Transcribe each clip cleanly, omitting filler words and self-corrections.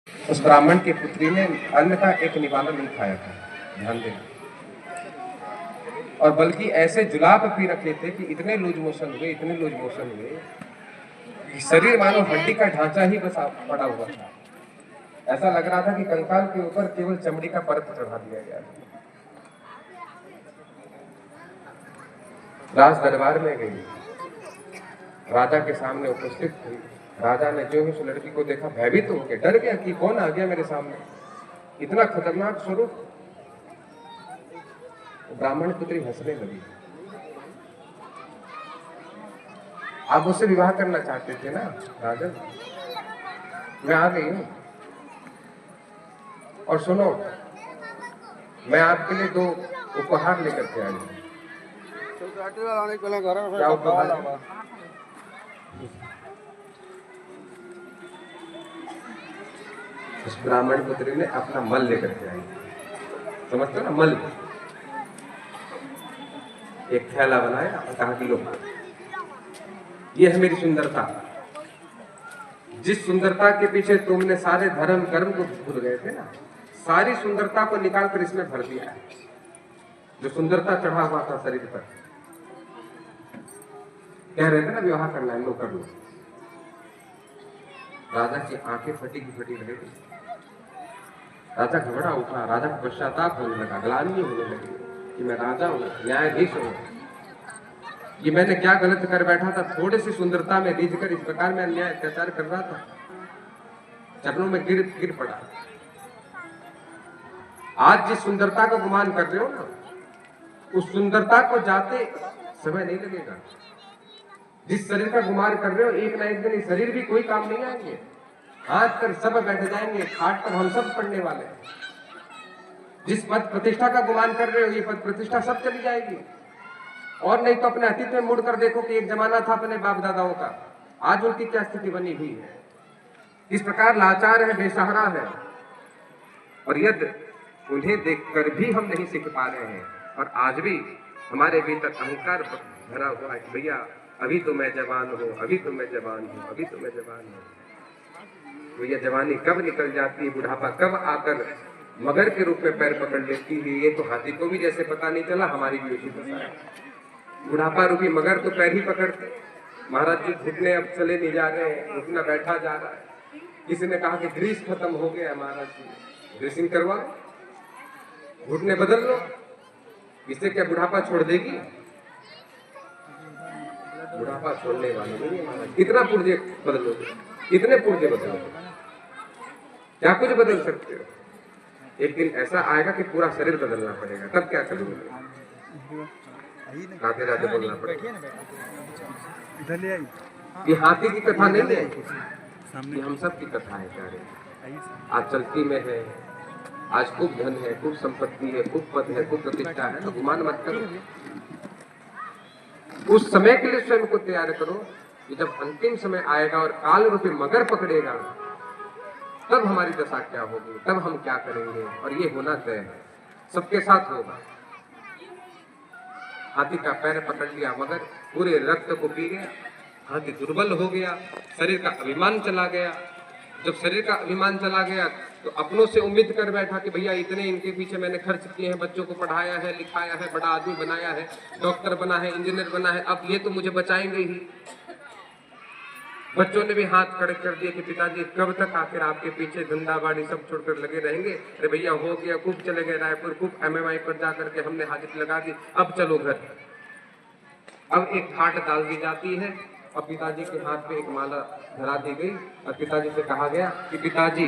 उस ब्राह्मण की पुत्री ने अन्न का एक निवाला नहीं खाया था, ध्यान देना। और बल्कि ऐसे जुलाब पी रखे थे कि इतने लूज मोशन हुए, इतने लूज मोशन हुए कि शरीर मानो हड्डी का ढांचा ही बस पड़ा हुआ था। ऐसा लग रहा था कि कंकाल के ऊपर केवल चमड़ी का परत चढ़ा दिया गया था। राज दरबार में गई, राजा के सामने उपस्थित हुई। राजा ने जो ही उस लड़की को देखा भयभीत हो गया, डर गया कि कौन आ गया मेरे सामने, इतना खतरनाक स्वरूप। ब्राह्मण पुत्री हंसने लगी। आप उससे विवाह करना चाहते थे ना राजन, मैं आ गई हूं। और सुनो, मैं आपके लिए 2 उपहार लेकर के आई हूं। क्या उपहार है? उस ब्राह्मण पुत्री ने अपना मल लेकर के आई, समझते हो ना, मल। एक थैला बनाया और कहा कि लो, ये है मेरी सुंदरता। जिस सुंदरता के पीछे तुमने सारे धर्म कर्म को भूल गए थे ना, सारी सुंदरता को निकाल कर इसमें भर दिया है। जो सुंदरता चढ़ा हुआ था शरीर पर, कह रहे थे ना विवाह करना है, लो कर लो। राजा की आंखें फटी की फटी रह गई। राजा घबरा उठा, राजा को पश्चाताप होने लगा, ग्लानि होने लगी कि मैं राजा हूं, न्यायाधीश हूं, ये मैंने क्या गलत कर बैठा था। थोड़ी सी सुंदरता में रीझ कर इस प्रकार में अन्याय अत्याचार कर रहा था। चरणों में गिर पड़ा। आज जिस सुंदरता का गुमान कर रहे हो ना, उस सुंदरता को जाते समय नहीं लगेगा। जिस शरीर का गुमान कर रहे हो, एक ना एक दिन शरीर भी कोई काम नहीं आएंगे। हाथ कर सब बैठ जाएंगे, खाट पर हम सब पड़ने वाले हैं। जिस पद प्रतिष्ठा का गुमान कर रहे हो, ये पद प्रतिष्ठा सब चली जाएगी। और नहीं तो अपने अतीत में मुड़कर देखो कि एक जमाना था अपने बाप दादाओं का, आज उनकी क्या स्थिति बनी हुई है। इस प्रकार लाचार है, बेसहारा है, और यदि उन्हें देखकर भी हम नहीं सीख पा रहे हैं। और आज भी हमारे भीतर अहंकार भरा हुआ है कि भैया अभी तो मैं जवान हूँ, अभी तो मैं जवान हूँ, अभी तो मैं जवान हूँ। तो यह जवानी कब निकल जाती है, बुढ़ापा कब आकर मगर के रूप में पैर पकड़ लेती है, ये तो हाथी को भी जैसे पता नहीं चला, हमारी भी उसी दशा है। बुढ़ापा रूपी मगर तो पैर ही पकड़ते। महाराज जी घुटने अब चले नहीं जा रहे हैं, घुटना बैठा जा रहा है। किसी ने कहा कि ग्रीस खत्म हो गया महाराज जी, ग्रीसिंग करवा, घुटने बदल लो, इससे क्या बुढ़ापा छोड़ देगी? बुढ़ापा छोड़ने वाले नहीं है महाराज। कितना पुर्जे बदलोगे, कितने पुर्जे बदलोगे, क्या कुछ बदल सकते हो? एक दिन ऐसा आएगा कि पूरा शरीर बदलना पड़ेगा, तब क्या करोगे? राधे राधे बोलना पड़ेगा। ये हाथी की कथा नहीं है, ये हम सब की कथा है प्यारे। आज चलती में है, आज खूब धन है, खूब संपत्ति है, खूब पद है, खूब प्रतिष्ठा है, तो गुमान मत करो। उस समय के लिए स्वयं को तैयार करो कि जब अंतिम समय आएगा और काल रूपी मगर पकड़ेगा, तब हमारी दशा क्या होगी, तब हम क्या करेंगे। और ये होना तय है, सबके साथ होगा। हाथी का पैर पकड़ लिया मगर, पूरे रक्त को पी गया, हाथी दुर्बल हो गया, शरीर का अभिमान चला गया। जब शरीर का अभिमान चला गया तो अपनों से उम्मीद कर बैठा कि भैया इतने इनके पीछे मैंने खर्च किए हैं, बच्चों को पढ़ाया है, लिखाया है, बड़ा आदमी बनाया है, डॉक्टर बना है, इंजीनियर बना है, अब ये तो मुझे बचाएंगे ही। बच्चों ने भी हाथ खड़े कर दिए कि पिताजी कब तक आखिर आपके पीछे धंधा बाड़ी सब छोड़कर लगे रहेंगे। अरे भैया हो गया, खूब चले गए रायपुर, खूब MMI पर जाकर के हमने हाजिरी लगा दी, अब चलो घर। अब एक खाट डाल दी जाती है और पिताजी के हाथ में एक माला धरा दी गई और पिताजी से कहा गया कि पिताजी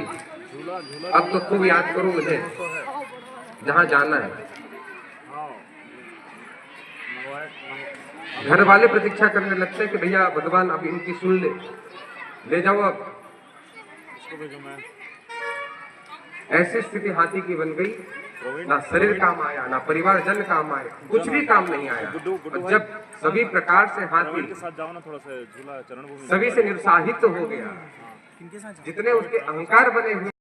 अब तो खूब याद करो मुझे, जहां जाना है। घर वाले प्रतीक्षा करने लगते हैं कि भैया भगवान अब इनकी सुन ले जाओ अब। ऐसी स्थिति हाथी की बन गई, ना शरीर काम आया, ना परिवारजन काम आया, कुछ भी काम नहीं आया। और जब सभी प्रकार से हाथी सभी से निरुत्साहित हो गया, जितने उसके अहंकार बने हुए